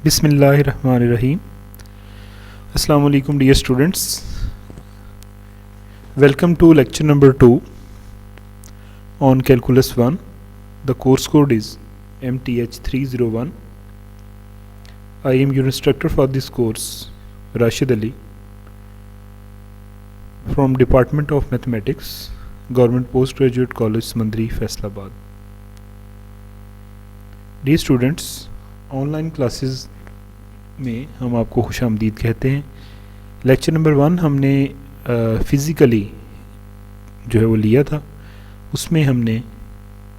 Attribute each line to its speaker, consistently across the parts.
Speaker 1: Bismillahirrahmanirrahim. Assalamu alaikum dear students. Welcome to lecture number 2 on Calculus 1. The course code is MTH301. I am your instructor for this course, Rashid Ali, from Department of Mathematics, Government Postgraduate College, Mandri, Faisalabad. Dear students, online classes में हम आपको खुशामदीद कहते हैं। Lecture number 1 हमने physically जो है वो लिया था, उसमें हमने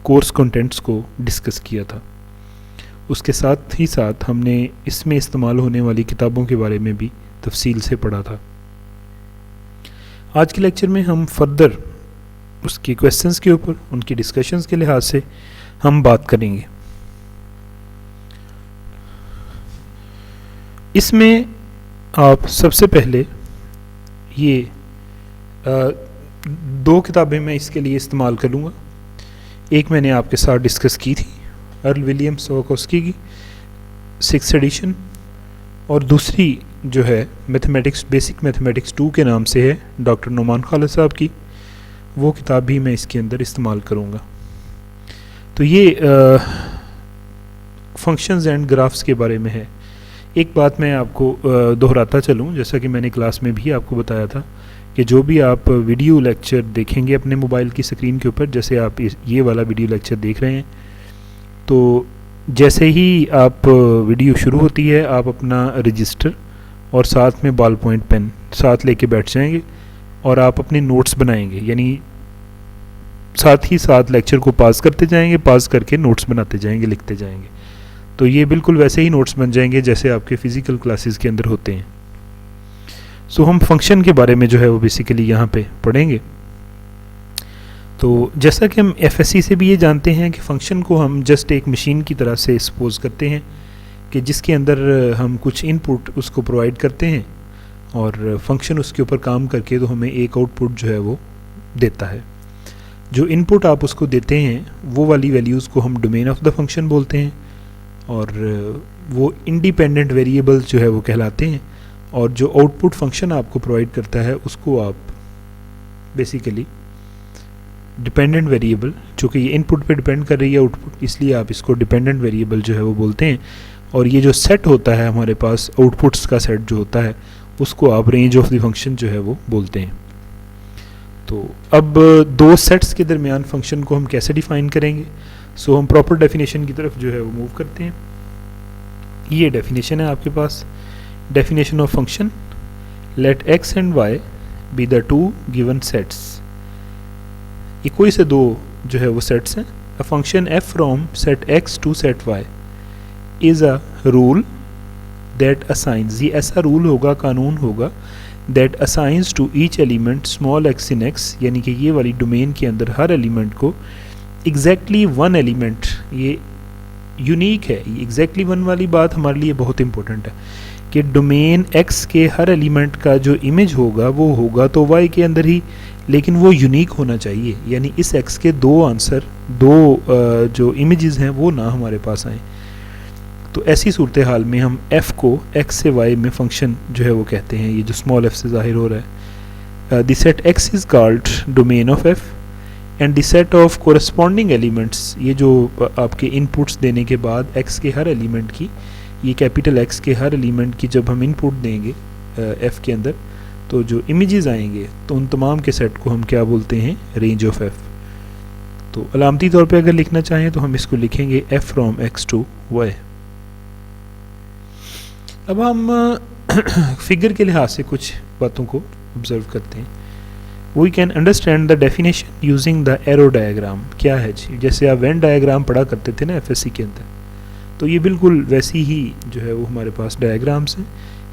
Speaker 1: कोर्स कंटेंट्स को डिस्कस किया था। उसके साथ ही साथ हमने इसमें इस्तेमाल होने वाली किताबों के बारे में भी तफसील से पढ़ा था। आज के लेक्चर में हम फर्दर उसके क्वेश्चंस के ऊपर, उनकी डिस्कशंस के लिहाज से हम बात करेंगे। इसमें आप सबसे पहले ये 2 किताबें मैं इसके लिए इस्तेमाल करूँगा। एक मैंने आपके साथ डिस्कस की थी, अर्ल विलियम सोकोस्की की 6th एडिशन, और दूसरी जो है मैथमेटिक्स, बेसिक मैथमेटिक्स 2 के नाम से है, डॉक्टर नुमान खालिद साहब की। वो किताब भी मैं इसके अंदर इस्तेमाल करूँगा। तो ये फंक्शंस एंड ग्राफ्स के बारे में है। एक बात मैं आपको दोहराता चलूँ, जैसा कि मैंने क्लास में भी आपको बताया था कि जो भी आप वीडियो लेक्चर देखेंगे अपने मोबाइल की स्क्रीन के ऊपर, जैसे आप ये वाला वीडियो लेक्चर देख रहे हैं, तो जैसे ही आप वीडियो शुरू होती है आप अपना रजिस्टर और साथ में बॉल पॉइंट पेन साथ लेके बैठ जाएंगे और आप अपने नोट्स बनाएंगे, यानी साथ ही साथ लेक्चर को पास करते जाएंगे, पास करके नोट्स बनाते जाएंगे, लिखते जाएंगे। तो ये बिल्कुल वैसे ही नोट्स बन जाएंगे जैसे आपके फ़िज़िकल क्लासेस के अंदर होते हैं। सो हम फंक्शन के बारे में जो है वो बेसिकली यहाँ पे पढ़ेंगे। तो जैसा कि हम एफएससी से भी ये जानते हैं कि फ़ंक्शन को हम जस्ट एक मशीन की तरह से सपोज करते हैं कि जिसके अंदर हम कुछ इनपुट उसको प्रोवाइड करते हैं और फंक्शन उसके ऊपर काम करके तो हमें एक आउटपुट जो है वो देता है। जो इनपुट आप उसको देते हैं वो वाली वैल्यूज़ को हम डोमेन ऑफ द फंक्शन बोलते हैं, और वो इंडिपेंडेंट वेरिएबल जो है वो कहलाते हैं। और जो आउटपुट फंक्शन आपको प्रोवाइड करता है उसको आप बेसिकली डिपेंडेंट वेरिएबल, चूँकि ये इनपुट पे डिपेंड कर रही है आउटपुट, इसलिए आप इसको डिपेंडेंट वेरिएबल जो है वो बोलते हैं। और ये जो सेट होता है हमारे पास, आउटपुट्स का सेट जो होता है, उसको आप रेंज ऑफ द फंक्शन जो है वो बोलते हैं। तो अब 2 सेट्स के दरमियान फंक्शन को हम कैसे डिफ़ाइन करेंगे? सो हम प्रॉपर डेफिनेशन की तरफ जो है वो मूव करते हैं। ये डेफिनेशन है आपके पास, definition of function, let x and y be the 2 given sets. ये कोई से 2 जो है वो सेट्स हैं। A function f from set x to set y is a rule that assigns, ये ऐसा रूल होगा, कानून होगा, that assigns to each element small x in x, यानी कि ये वाली डोमेन के अंदर हर एलिमेंट को एग्जैक्टली 1 एलिमेंट, ये यूनिक है। ये एग्जैक्टली 1 वाली बात हमारे लिए बहुत इंपॉर्टेंट है कि डोमेन x के हर एलिमेंट का जो इमेज होगा वो होगा तो y के अंदर ही, लेकिन वो यूनिक होना चाहिए, यानी इस x के 2 आंसर, 2 जो इमेजेस हैं वो ना हमारे पास आए। तो ऐसी सूरत हाल में हम f को x से y में फंक्शन जो है वो कहते हैं, ये जो स्मॉल f से ज़ाहिर हो रहा है। The set x is called domain of f and the set of corresponding elements, ये जो आपके इनपुट्स देने के बाद x के हर एलिमेंट की, ये कैपिटल X के हर एलिमेंट की जब हम इनपुट देंगे f के अंदर, तो जो इमेजेस आएंगे तो उन तमाम के सेट को हम क्या बोलते हैं? Range of f। तो अलामती तौर पे अगर लिखना चाहें तो हम इसको लिखेंगे f from x to y। अब हम फिगर के लिहाज से कुछ बातों को ऑब्जर्व करते हैं। We can understand the definition using the arrow diagram. क्या है जी? जैसे आप वेन डायग्राम पढ़ा करते थे ना एफएससी के अंदर, तो ये बिल्कुल वैसी ही जो है वो हमारे पास डायग्राम्स हैं।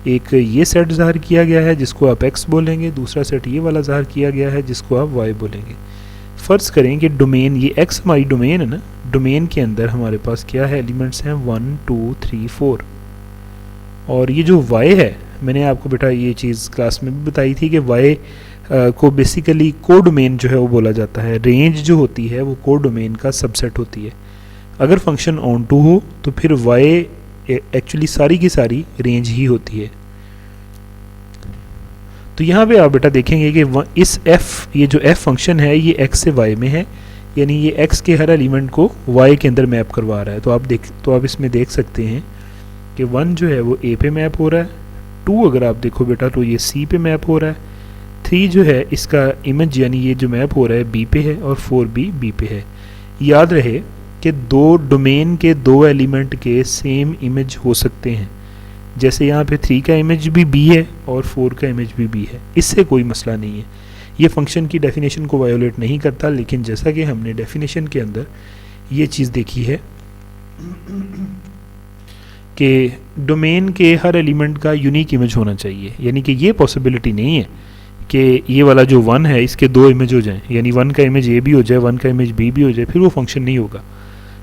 Speaker 1: एक ये सेट ज़ाहिर किया गया है जिसको आप x बोलेंगे, दूसरा सेट ये वाला ज़ाहिर किया गया है जिसको आप y बोलेंगे। फ़र्ज़ करें कि डोमेन, ये x हमारी डोमेन है ना, डोमेन के अंदर हमारे पास क्या है? एलिमेंट्स हैं 1 2 3 4, और ये जो y है, मैंने आपको बेटा ये चीज़ क्लास में भी बताई थी कि y को बेसिकली कोडोमेन जो है वो बोला जाता है। रेंज जो होती है वो कोडोमेन का सबसेट होती है। अगर फंक्शन ऑन टू हो तो फिर y एक्चुअली सारी की सारी रेंज ही होती है। तो यहाँ पे आप बेटा देखेंगे कि इस f, ये जो f फंक्शन है ये x से y में है, यानी ये x के हर एलिमेंट को y के अंदर मैप करवा रहा है। तो आप इसमें देख सकते हैं कि 1 जो है वो a पे मैप हो रहा है, 2 अगर आप देखो बेटा तो ये c पे मैप हो रहा है, 3 जो है इसका इमेज यानी ये जो मैप हो रहा है b पे है, और 4 भी b पे है। याद रहे कि दो डोमेन के दो एलिमेंट के सेम इमेज हो सकते हैं, जैसे यहाँ पे 3 का इमेज भी b है और 4 का इमेज भी b है, इससे कोई मसला नहीं है। ये फंक्शन की डेफिनेशन को वायोलेट नहीं करता, लेकिन जैसा कि हमने डेफिनेशन के अंदर ये चीज़ देखी है कि डोमेन के हर एलिमेंट का यूनिक इमेज होना चाहिए, यानी कि ये पॉसिबिलिटी नहीं है कि ये वाला जो 1 है इसके 2 इमेज हो जाएं, यानी 1 का इमेज a भी हो जाए, 1 का इमेज b भी हो जाए, फिर वो फंक्शन नहीं होगा।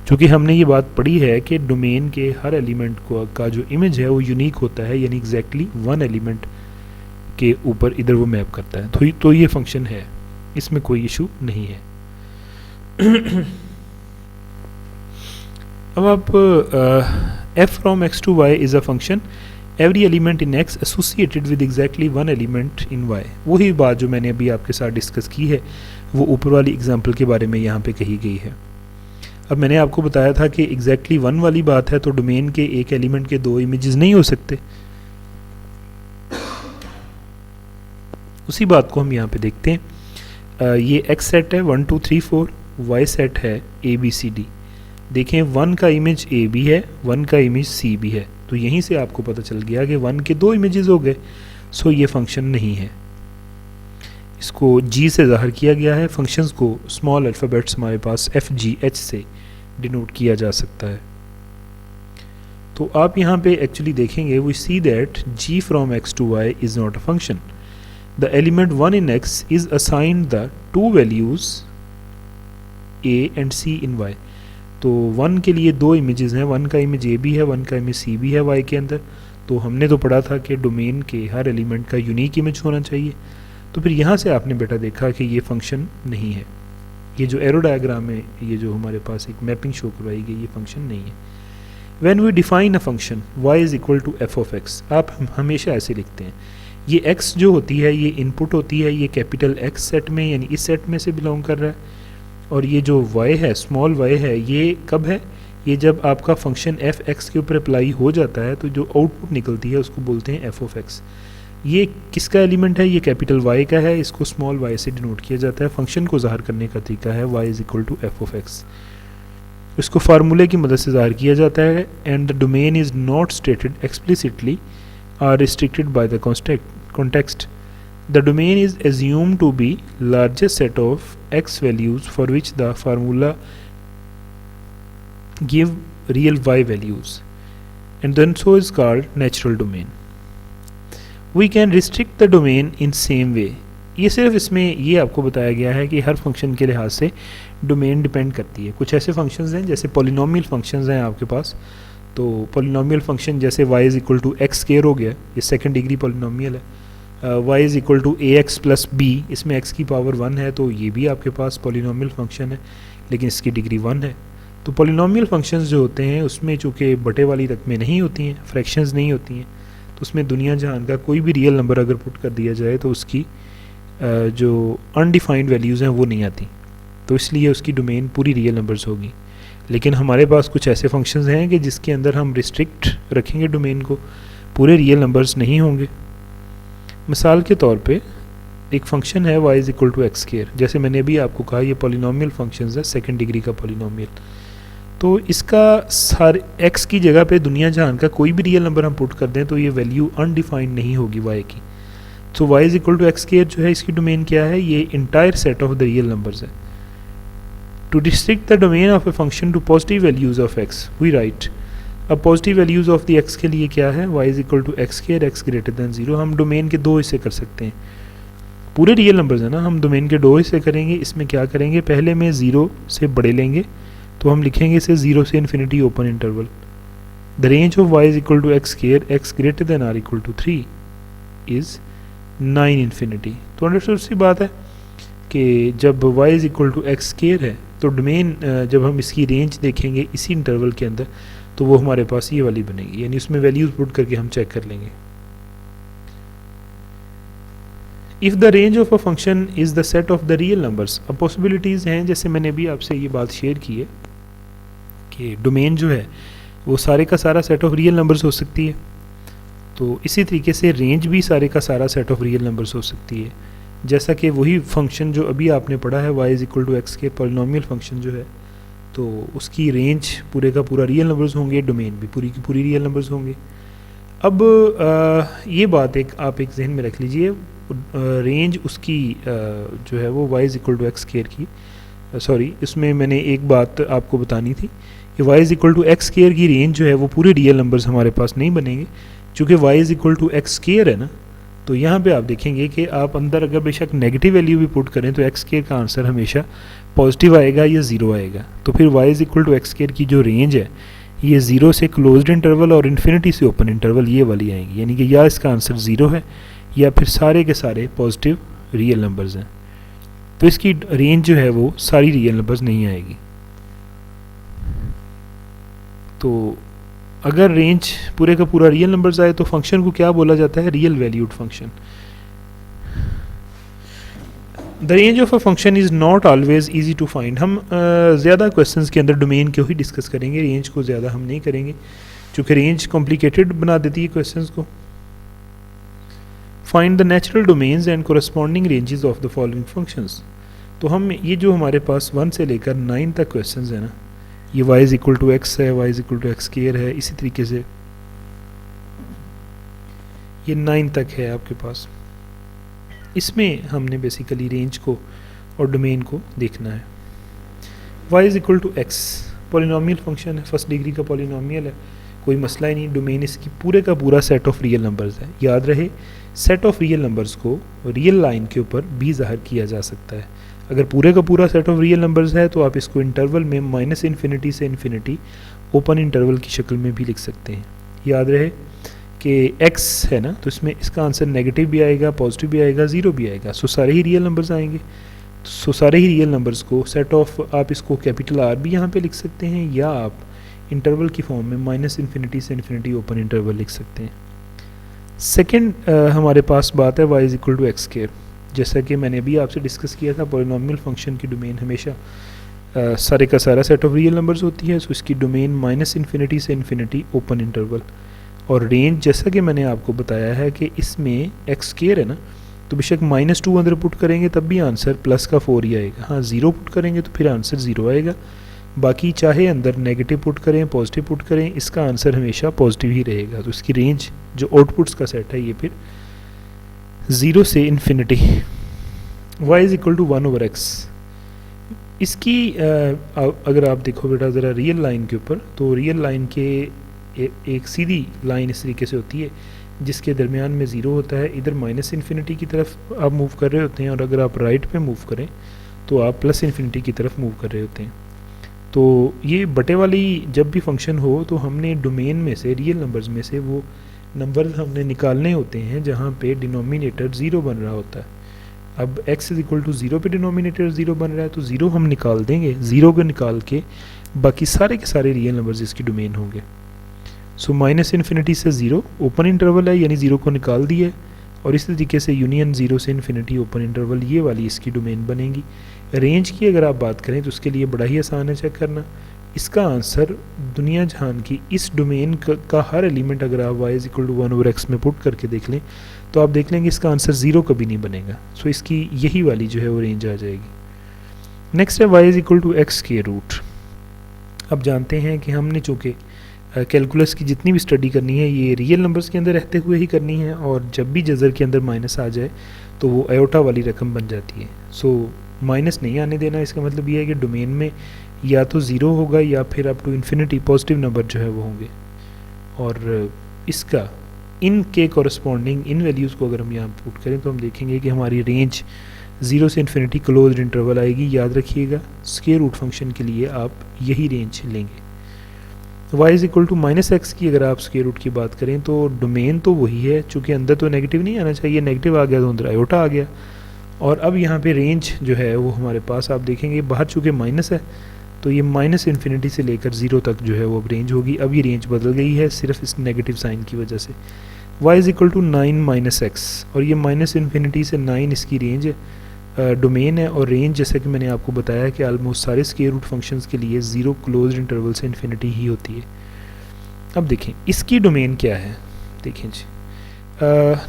Speaker 1: क्योंकि हमने ये बात पढ़ी है कि डोमेन के हर एलिमेंट का जो इमेज है वो यूनिक होता है, यानी एग्जैक्टली 1 एलिमेंट के ऊपर इधर वो मैप करता है। तो ये फंक्शन है, इसमें कोई इशू नहीं है। अब आप f from x to y is a function every element in x associated with exactly one element in y, वही बात जो मैंने अभी आपके साथ डिस्कस की है वो ऊपर वाली एग्जांपल के बारे में यहाँ पे कही गई है। अब मैंने आपको बताया था कि एग्जैक्टली 1 वाली बात है तो डोमेन के एक एलिमेंट के 2 इमेजेस नहीं हो सकते, उसी बात को हम यहाँ पे देखते हैं। ये x सेट है 1 2 3 4, y सेट है a b c d। देखें 1 का इमेज a भी है, 1 का इमेज c भी है, तो यहीं से आपको पता चल गया कि 1 के 2 इमेजेस हो गए, सो ये फंक्शन नहीं है। इसको g से ज़ाहिर किया गया है, फंक्शंस को स्मॉल अल्फ़ाबेट्स हमारे पास f g h से डिनोट किया जा सकता है। तो आप यहाँ पे एक्चुअली देखेंगे we see that g from x to y is not a function. The element 1 in x is assigned the 2 values a and c in y. तो 1 के लिए 2 इमेजेस हैं, 1 का इमेज a भी है, 1 का इमेज c भी है y के अंदर। तो हमने तो पढ़ा था कि डोमेन के हर एलिमेंट का यूनिक इमेज होना चाहिए, तो फिर यहाँ से आपने बेटा देखा कि ये फंक्शन नहीं है। ये जो एरो डायग्राम है, ये जो हमारे पास एक मैपिंग शो करवाई गई, ये फंक्शन नहीं है। When we define a function y is equal to f of x, आप हमेशा ऐसे लिखते हैं, ये x जो होती है ये इनपुट होती है, ये कैपिटल X सेट में यानी इस सेट में से बिलोंग कर रहा है, और ये जो y है स्मॉल y है ये कब है, ये जब आपका फंक्शन f x के ऊपर अप्लाई हो जाता है तो जो आउटपुट निकलती है उसको बोलते हैं f ऑफ x। ये किसका एलिमेंट है, ये कैपिटल Y का है, इसको स्मॉल y से डिनोट किया जाता है। फंक्शन को ज़ाहिर करने का तरीका है y is equal to f of x। इसको फार्मूले की मदद से ज़ाहिर किया जाता है, and the domain is not stated explicitly or restricted by the context. The domain is assumed to be largest set of x values for which the formula give real y values, and then so is called natural domain. We can restrict the domain in same way. ये सिर्फ इसमें ये आपको बताया गया है कि हर function के लिहाज से डोमेन डिपेंड करती है। कुछ ऐसे फंक्शंस हैं जैसे पॉलिनोमियल फंक्शंस हैं आपके पास, तो पॉलिनोमियल फंक्शन जैसे y is equal to x square हो गया, ये सेकंड डिग्री पॉलिनोमियल है। y is equal to a x plus b, इसमें x की पावर 1 है, तो ये भी आपके पास पॉलिनोमियल फंक्शन है, लेकिन इसकी डिग्री 1 है। तो पॉलिनोमियल फंक्शंस जो होते हैं उसमें चूँकि बटे वाली रकमें नहीं होती हैं, फ्रैक्शंस नहीं होती हैं, तो उसमें दुनिया जहान का कोई भी रियल नंबर अगर पुट कर दिया जाए तो उसकी जो अनडिफाइंड वैल्यूज़ हैं वो नहीं आती, तो इसलिए उसकी डोमेन पूरी रियल नंबर्स होगी। लेकिन हमारे पास कुछ ऐसे फंक्शंस हैं कि जिसके अंदर हम रिस्ट्रिक्ट रखेंगे डोमेन को, पूरे रियल नंबर्स नहीं होंगे। मिसाल के तौर पे एक फंक्शन है y is equal to x square, जैसे मैंने अभी आपको कहा ये पॉलिनोमियल फंक्शंस है, सेकंड डिग्री का पॉलिनोमियल। तो इसका सारे x की जगह पे दुनिया जहान का कोई भी रियल नंबर हम पुट कर दें तो ये वैल्यू अनडिफाइंड नहीं होगी y की। तो y is equal to x square जो है इसकी डोमेन क्या है, ये entire set of the real numbers है। To restrict the domain of a function to positive values of x we right, अब positive values of the x के लिए क्या है, y is equal to x square x greater than 0। हम domain के 2 हिस्से कर सकते हैं, पूरे रियल नंबर्स हैं ना, हम डोमेन के 2 हिस्से करेंगे। इसमें क्या करेंगे, पहले में 0 से बड़े लेंगे, तो हम लिखेंगे इसे 0 से infinity open interval. The range of y is equal to x square x greater than or equal to 3 is 9 infinity. तो अंडरस्टूड सी बात है कि जब y is equal to x square है तो डोमेन जब हम इसकी रेंज देखेंगे इसी इंटरवल के अंदर, तो वो हमारे पास ये वाली बनेगी, यानी उसमें वैल्यूज़ पुट करके हम चेक कर लेंगे। If the range of a function is the set of the real numbers, अब पॉसिबिलिटीज़ हैं, जैसे मैंने अभी आपसे ये बात शेयर की है कि डोमेन जो है वो सारे का सारा सेट ऑफ रियल नंबर्स हो सकती है, तो इसी तरीके से रेंज भी सारे का सारा सेट ऑफ रियल नंबर्स हो सकती है। जैसा कि वही फंक्शन जो अभी आपने पढ़ा है y is equal to x के, पॉलिनोमियल फंक्शन जो है, तो उसकी रेंज पूरे का पूरा रियल नंबर्स होंगे, डोमेन भी पूरी की पूरी रियल नंबर्स होंगे। अब ये बात आप एक जहन में रख लीजिए, रेंज उसकी जो है वो y is equal to x square की, सॉरी इसमें मैंने एक बात आपको बतानी थी कि y is equal to x square की रेंज जो है वो पूरे रियल नंबर्स हमारे पास नहीं बनेंगे, चूँकि y is equal to x square है ना, तो यहाँ पे आप देखेंगे कि आप अंदर अगर बेशक नेगेटिव वैल्यू भी पुट करें तो एक्स केयर का आंसर हमेशा पॉजिटिव आएगा या ज़ीरो आएगा। तो फिर y is equal to x square की जो रेंज है ये ज़ीरो से क्लोज्ड इंटरवल और इन्फिनिटी से ओपन इंटरवल ये वाली आएंगी, यानी कि या इसका आंसर ज़ीरो है या फिर सारे के सारे पॉजिटिव रियल नंबर्स हैं, तो इसकी रेंज जो है वो सारी रियल नंबर्स नहीं आएगी। तो अगर रेंज पूरे का पूरा रियल नंबर्स आए तो फंक्शन को क्या बोला जाता है, real valued function. The range of a function is not always easy to find, हम ज़्यादा क्वेश्चंस के अंदर डोमेन को ही डिस्कस करेंगे, रेंज को ज़्यादा हम नहीं करेंगे क्योंकि रेंज कॉम्प्लिकेटेड बना देती है क्वेश्चंस को। Find the natural domains and corresponding ranges of the following functions, तो हम ये जो हमारे पास 1 से लेकर 9 तक क्वेश्चंस है ना, ये y is equal to x है, y is equal to x square है, इसी तरीके से ये 9 तक है आपके पास, इसमें हमने बेसिकली रेंज को और डोमेन को देखना है। y is equal to x polynomial function है, फर्स्ट डिग्री का पॉलिनोमियल है, कोई मसला ही नहीं, डोमेन इसकी पूरे का पूरा सेट ऑफ रियल नंबर्स है। याद रहे सेट ऑफ रियल नंबर्स को रियल लाइन के ऊपर भी ज़ाहिर किया जा सकता है। अगर पूरे का पूरा सेट ऑफ रियल नंबर्स है तो आप इसको इंटरवल में माइनस इन्फिनिटी से इन्फिनिटी ओपन इंटरवल की शक्ल में भी लिख सकते हैं। याद रहे कि x है ना, तो इसमें इसका आंसर नेगेटिव भी आएगा, पॉजिटिव भी आएगा, ज़ीरो भी आएगा, सो सारे ही रियल नंबर्स आएंगे। सो सारे ही रियल नंबर्स को सेट ऑफ, आप इसको कैपिटल R भी यहाँ पे लिख सकते हैं या आप इंटरवल की फॉर्म में माइनस इन्फिनिटी से इन्फिनिटी ओपन इंटरवल लिख सकते हैं। सेकेंड हमारे पास बात है y is equal to x square, जैसा कि मैंने अभी आपसे डिस्कस किया था, पॉलिनोमियल फंक्शन की डोमेन हमेशा सारे का सारा सेट ऑफ रियल नंबर्स होती है, सो इसकी डोमेन माइनस इन्फिनिटी से इन्फिनिटी ओपन इंटरवल, और रेंज जैसा कि मैंने आपको बताया है कि इसमें एक्स केयर है ना, तो बेशक -2 अंदर पुट करेंगे तब भी आंसर प्लस का 4 ही आएगा। हाँ, ज़ीरो पुट करेंगे तो फिर आंसर ज़ीरो आएगा, बाकी चाहे अंदर नेगेटिव पुट करें, पॉजिटिव पुट करें, इसका आंसर हमेशा पॉजिटिव ही रहेगा। तो इसकी रेंज जो आउटपुट्स का सेट है ये फिर 0 से infinity, y is equal to 1/x। इसकी अगर आप देखो बेटा ज़रा रियल लाइन के ऊपर, तो रियल लाइन के एक सीधी लाइन इस तरीके से होती है जिसके दरमियान में ज़ीरो होता है, इधर माइनस इन्फिनिटी की तरफ आप मूव कर रहे होते हैं, और अगर आप राइट पे मूव करें तो आप प्लस इन्फिनिटी की तरफ मूव कर रहे होते हैं। तो ये बटे वाली जब भी फंक्शन हो तो हमने डोमेन में से, रियल नंबर्स में से वो नंबर्स हमने निकालने होते हैं जहाँ पे डिनोमिनेटर ज़ीरो बन रहा होता है। अब x इज़ इक्वल टू 0 पे डिनोमिनेटर 0 बन रहा है, तो 0 हम निकाल देंगे, 0 को निकाल के बाकी सारे के सारे रियल नंबर्स इसकी डोमेन होंगे। सो माइनस इन्फिनिटी से 0 ओपन इंटरवल है, यानी 0 को निकाल दिए, और इस तरीके से यूनियन 0 से इन्फिनिटी ओपन इंटरवल, ये वाली इसकी डोमेन बनेगी। रेंज की अगर आप बात करें तो उसके लिए बड़ा ही आसान है चेक करना, इसका आंसर दुनिया जहान की इस डोमेन का हर एलिमेंट अगर आप y is equal to 1/x में पुट करके देख लें तो आप देख लेंगे इसका आंसर 0 कभी नहीं बनेगा। सो इसकी यही वाली जो है वो रेंज आ जाएगी। नेक्स्ट है y is equal to x के रूट। अब जानते हैं कि हमने चूँकि कैलकुलस की जितनी भी स्टडी करनी है ये रियल नंबर्स के अंदर रहते हुए ही करनी है, और जब भी जज़र के अंदर माइनस आ जाए तो वो आयोटा वाली रकम बन जाती है। सो माइनस नहीं आने देना, इसका मतलब ये है कि डोमेन में या तो 0 होगा या फिर up to infinity positive number जो है वो होंगे, और इसका इन के कॉरस्पॉन्डिंग इन वैल्यूज़ को अगर हम यहाँ पुट करें तो हम देखेंगे कि हमारी रेंज 0 से इन्फिनिटी क्लोज्ड इंटरवल आएगी। याद रखिएगा स्क्वायर रूट फंक्शन के लिए आप यही रेंज लेंगे। y is equal to -x की अगर आप स्क्वायर रूट की बात करें तो डोमेन तो वही है, चूँकि अंदर तो नेगेटिव नहीं आना चाहिए, नेगेटिव आ गया तो अंदर आयोटा आ गया, और अब यहाँ पे रेंज जो है वो हमारे पास आप देखेंगे बाहर चूँकि माइनस है तो ये माइनस इन्फिनिटी से लेकर 0 तक जो है वो अब रेंज होगी। अब ये रेंज बदल गई है सिर्फ इस नेगेटिव साइन की वजह से। y is equal to 9 minus x, और ये माइनस इन्फिनिटी से 9 इसकी रेंज डोमेन है। और रेंज जैसा कि मैंने आपको बताया कि आलमोस्ट सारे स्क्वायर रूट फंक्शंस के लिए 0 क्लोज्ड इंटरवल से इन्फिनिटी ही होती है। अब देखें इसकी डोमेन क्या है, देखें जी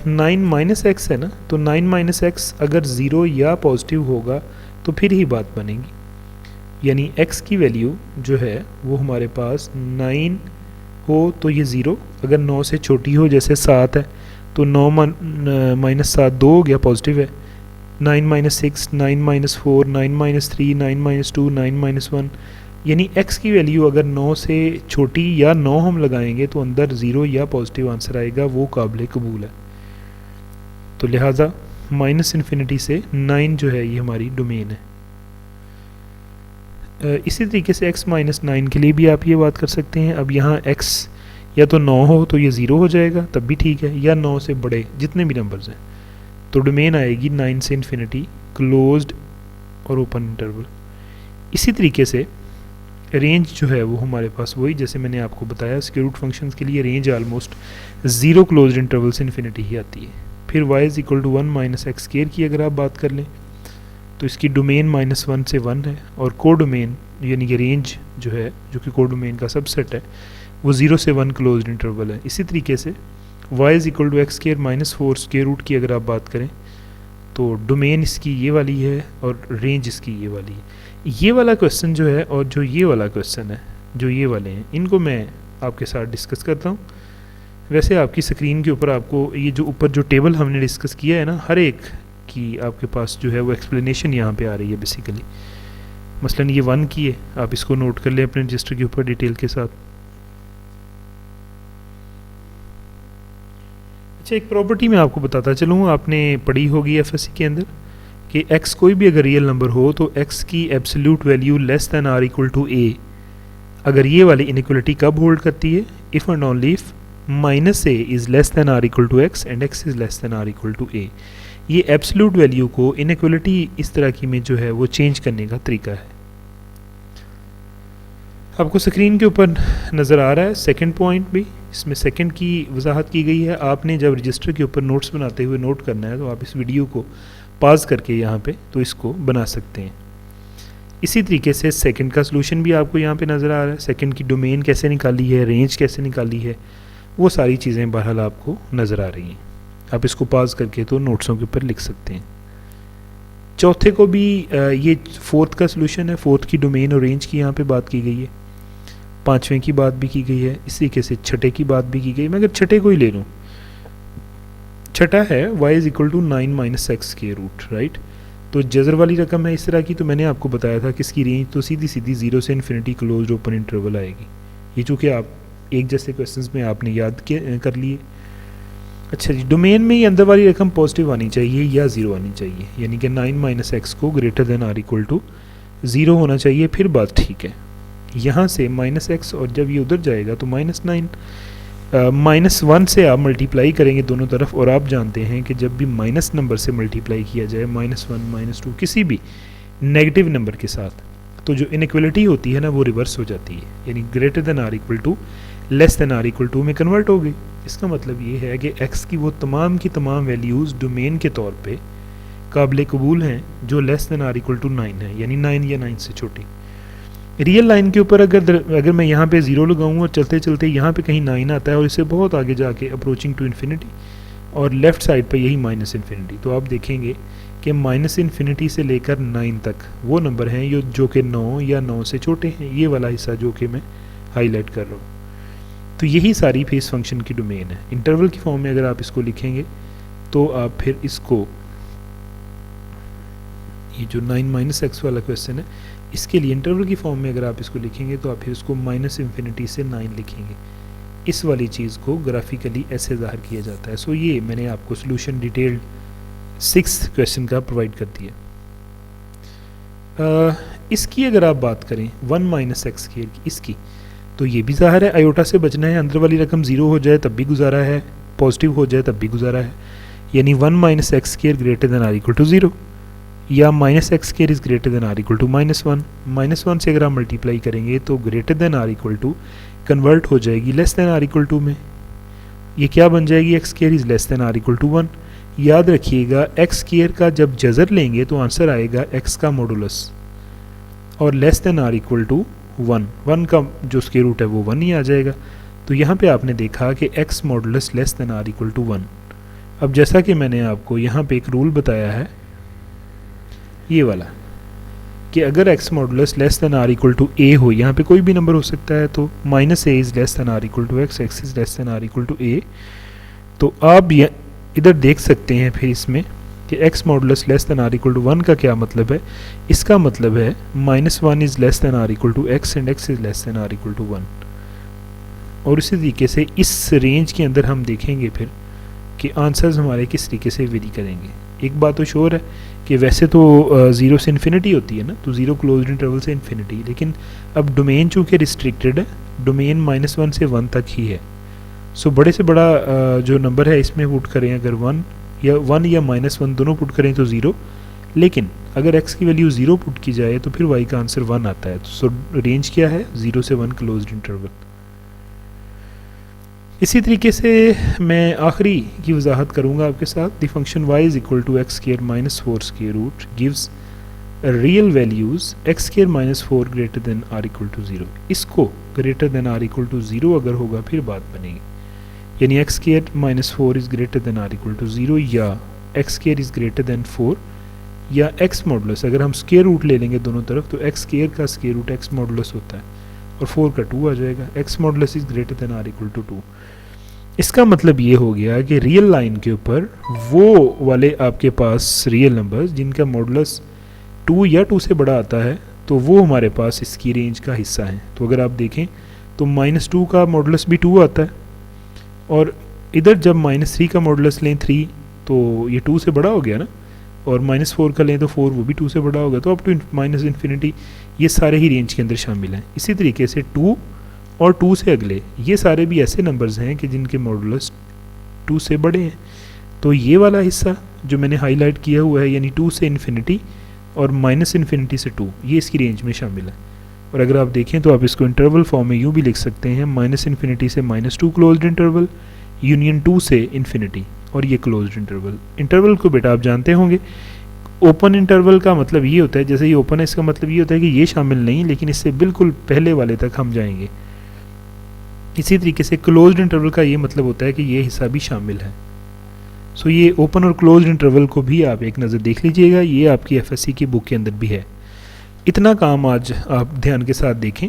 Speaker 1: 9 माइनस एक्स है ना, तो 9 माइनस एक्स अगर 0 या पॉजिटिव होगा तो फिर ही बात बनेगी, यानी x की वैल्यू जो है वो हमारे पास 9 हो तो ये 0, अगर 9 से छोटी हो जैसे 7 है तो 9 माइनस 7 2 हो गया पॉजिटिव है, 9 minus 6, 9 minus 4, 9 minus 3, 9 minus 2, 9 minus 1, यानी x की वैल्यू अगर 9 से छोटी या 9 हम लगाएंगे तो अंदर 0 या पॉजिटिव आंसर आएगा, वो काबिल कबूल है। तो लिहाजा माइनस इन्फिनिटी से 9 जो है ये हमारी डोमेन है। इसी तरीके से x माइनस 9 के लिए भी आप ये बात कर सकते हैं। अब यहाँ x या तो 9 हो तो ये 0 हो जाएगा तब भी ठीक है, या 9 से बड़े जितने भी नंबर्स हैं तो डोमेन आएगी 9 से इन्फिनिटी क्लोज्ड और ओपन इंटरवल। इसी तरीके से रेंज जो है वो हमारे पास वही जैसे मैंने आपको बताया स्क्वायर रूट फंक्शंस के लिए रेंज ऑलमोस्ट 0 क्लोज्ड इंटरवल से इन्फिनिटी ही आती है। फिर y is equal to 1 minus x square की अगर आप बात कर लें तो इसकी डोमेन -1 से 1 है, और को डोमेन यानी कि रेंज जो है जो कि को डोमेन का सबसेट है वो 0 से 1 क्लोज्ड इंटरवल है। इसी तरीके से y is equal to x square minus 4 square root की अगर आप बात करें तो डोमेन इसकी ये वाली है और रेंज इसकी ये वाली है। ये वाला क्वेश्चन जो है और जो ये वाला क्वेश्चन है, जो ये वाले हैं, इनको मैं आपके साथ डिस्कस करता हूँ। वैसे आपकी स्क्रीन के ऊपर आपको ये जो ऊपर जो टेबल हमने डिस्कस किया है ना, हर एक की आपके पास जो है वो एक्सप्लेनेशन यहाँ पे आ रही है बेसिकली। मसलन ये 1 की है, आप इसको नोट कर लें अपने रजिस्टर के ऊपर डिटेल के साथ। अच्छा, एक प्रॉपर्टी मैं आपको बताता चलूँ, आपने पढ़ी होगी एफएससी के अंदर कि x कोई भी अगर रियल नंबर हो तो x की absolute value less than or equal to a, अगर ये वाली इनइक्वलिटी कब होल्ड करती है, if and only if minus a is less than or equal to x and x is less than or equal to a। ये absolute value को inequality इस तरह की में जो है वो चेंज करने का तरीका है। आपको स्क्रीन के ऊपर नज़र आ रहा है सेकंड पॉइंट भी, इसमें सेकंड की वजाहत की गई है। आपने जब रजिस्टर के ऊपर नोट्स बनाते हुए नोट करना है तो आप इस वीडियो को पॉज करके यहाँ पे तो इसको बना सकते हैं। इसी तरीके से सेकंड का सलूशन भी आपको यहाँ पे नज़र आ रहा है। सेकंड की डोमेन कैसे निकाली है, रेंज कैसे निकाली है, वो सारी चीज़ें बहरहाल आपको नज़र आ रही हैं। आप इसको पॉज करके तो नोट्सों के ऊपर लिख सकते हैं। चौथे को भी ये फोर्थ का सलूशन है, फोर्थ की डोमेन और रेंज की यहाँ पे बात की गई है। पाँचवें की बात भी की गई है, इसी तरीके से छठे की बात भी की गई। मैं अगर छठे को ही ले लूँ, छठा है y is equal to 9 minus x square root, right. तो जज़र वाली रकम है इस तरह की, तो मैंने आपको बताया था कि इसकी रेंज तो सीधी सीधी 0 से इन्फिनिटी क्लोज्ड ओपन इंटरवल आएगी। ये चूँकि आप एक जैसे क्वेश्चंस में आपने याद कर लिए। अच्छा जी, डोमेन में ये अंदर वाली रकम पॉजिटिव आनी चाहिए या 0 आनी चाहिए, यानी कि 9 माइनस एक्स को greater than or equal to 0 होना चाहिए, फिर बात ठीक है। यहाँ से माइनस एक्स और जब ये उधर जाएगा तो -9 -1 से आप मल्टीप्लाई करेंगे दोनों तरफ, और आप जानते हैं कि जब भी माइनस नंबर से मल्टीप्लाई किया जाए -1 -2 किसी भी नेगेटिव नंबर के साथ, तो जो इनइक्वलिटी होती है ना वो रिवर्स हो जाती है, यानी greater than or equal to less than or equal to में कन्वर्ट हो गई। इसका मतलब ये है कि x की वो तमाम की तमाम वैल्यूज़ डोमेन के तौर पे काबिल कबूल हैं जो less than or equal to 9 है, यानी 9 या 9 से छोटी। रियल लाइन के ऊपर अगर मैं यहाँ पे 0 लगाऊँ और चलते चलते यहाँ पे कहीं 9 आता है और इससे बहुत आगे जाके अप्रोचिंग टू इन्फिनिटी, और लेफ़्ट साइड पे यही माइनस इन्फिनिटी, तो आप देखेंगे कि माइनस इन्फिनिटी से लेकर 9 तक वो नंबर हैं जो कि 9 या 9 से छोटे हैं। ये वाला हिस्सा जो कि मैं हाईलाइट कर रहा हूँ, तो यही सारी फेस फंक्शन की डोमेन है। इंटरवल की फॉर्म में अगर आप इसको लिखेंगे तो आप फिर इसको, ये जो 9 माइनस एक्स वाला क्वेश्चन है, इसके लिए इंटरवल की फॉर्म में अगर आप इसको लिखेंगे तो आप फिर इसको माइनस इन्फिनिटी से 9 लिखेंगे। इस वाली चीज़ को ग्राफिकली ऐसे ज़ाहिर किया जाता है। सो ये मैंने आपको सोल्यूशन डिटेल्ड 6th क्वेश्चन का प्रोवाइड कर दिया। इसकी अगर आप बात करें 1 माइनस एक्स की इसकी, तो ये भी ज़ाहिर है आयोटा से बचना है, अंदर वाली रकम 0 हो जाए तब भी गुजारा है, पॉजिटिव हो जाए तब भी गुजारा है, यानी 1 minus x square greater than or equal to 0। या minus x square is greater than or equal to -1। -1 से अगर आप मल्टीप्लाई करेंगे तो greater than or equal to convert हो जाएगी less than or equal to में। ये क्या बन जाएगी, x square is less than or equal to 1। याद रखिएगा एक्स स्केयर का जब जज़र लेंगे तो आंसर आएगा एक्स का मॉडुलस, और less than or equal to 1, 1 का जो स्केयर रूट है वो 1 ही आ जाएगा। तो यहाँ पे आपने देखा कि x modulus less than or equal to 1। अब जैसा कि मैंने आपको यहाँ पे एक रूल बताया है ये वाला, कि अगर x modulus less than or equal to a हो, यहाँ पे कोई भी नंबर हो सकता है, तो minus a is less than or equal to x, x is less than or equal to a, तो आप इधर देख सकते हैं फिर इसमें कि x modulus less than or equal to 1 का क्या मतलब है। इसका मतलब है -1 is less than or equal to x and x is less than or equal to 1। और इसी तरीके से इस रेंज के अंदर हम देखेंगे फिर कि आंसर्स हमारे किस तरीके से वेरी करेंगे। एक बात तो श्योर है कि वैसे तो 0 से इन्फिनिटी होती है ना, तो 0 क्लोज्ड इंटरवल से इन्फिनिटी, लेकिन अब डोमेन चूँकि रिस्ट्रिक्टेड है, डोमेन -1 से 1 तक ही है। सो बड़े से बड़ा जो नंबर है इसमें पुट करें अगर 1 या -1 दोनों पुट करें तो 0, लेकिन अगर x की वैल्यू 0 पुट की जाए तो फिर y का आंसर 1 आता है। सो रेंज क्या है, 0 से 1 क्लोज्ड इंटरवल। इसी तरीके से मैं आखिरी की वजाहत करूँगा आपके साथ। The function y is equal to x square minus 4 square root gives real values x square minus 4 greater than or equal to 0। इसको greater than or equal to 0 अगर होगा फिर बात बनेगी, यानी x square minus 4 is greater than or equal to 0, या x square is greater than 4, या x modulus अगर हम स्क्वायर रूट ले लेंगे दोनों तरफ तो एक्स स्क्वायर का स्क्वायर रूट एक्स मॉडुलस होता है और 4 का 2 आ जाएगा। X modulus is greater than or equal to 2। इसका मतलब ये हो गया कि रियल लाइन के ऊपर वो वाले आपके पास रियल नंबर्स जिनका मॉडुलस 2 या 2 से बड़ा आता है तो वो हमारे पास इसकी रेंज का हिस्सा है। तो अगर आप देखें तो -2 का मॉडुलस भी 2 आता है, और इधर जब -3 का मॉडुलस लें 3 तो ये 2 से बड़ा हो गया ना, और -4 का लें तो 4 वो भी 2 से बड़ा होगा। तो अप टू माइनस इन्फिनिटी ये सारे ही रेंज के अंदर शामिल हैं। इसी तरीके से 2 और 2 से अगले ये सारे भी ऐसे नंबर्स हैं कि जिनके मॉडुलस 2 से बड़े हैं। तो ये वाला हिस्सा जो मैंने हाईलाइट किया हुआ है यानी 2 से इन्फिनिटी और -इन्फिनिटी से 2, ये इसकी रेंज में शामिल है। और अगर आप देखें तो आप इसको इंटरवल फॉर्म में यूँ भी लिख सकते हैं, -इन्फिनिटी से -2 क्लोज्ड इंटरवल, यूनियन 2 से इन्फिनिटी, और ये क्लोज्ड इंटरवल। इंटरवल को बेटा आप जानते होंगे, ओपन इंटरवल का मतलब ये होता है, जैसे ये ओपन है इसका मतलब ये होता है कि ये शामिल नहीं, लेकिन इससे बिल्कुल पहले वाले तक हम जाएंगे। इसी तरीके से क्लोज्ड इंटरवल का ये मतलब होता है कि ये हिस्सा भी शामिल है। सो ये ओपन और क्लोज्ड इंटरवल को भी आप एक नज़र देख लीजिएगा, ये आपकी एफएससी की बुक के अंदर भी है। इतना काम आज आप ध्यान के साथ देखें।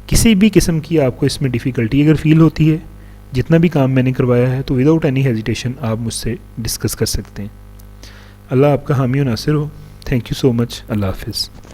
Speaker 1: किसी भी किस्म की आपको इसमें डिफ़िकल्टी अगर फील होती है, जितना भी काम मैंने करवाया है, तो विदाउट एनी हेजिटेशन आप मुझसे डिस्कस कर सकते हैं। अल्लाह आपका हामी और नासिर हो। Thank you so much. अल्लाह हाफिज़।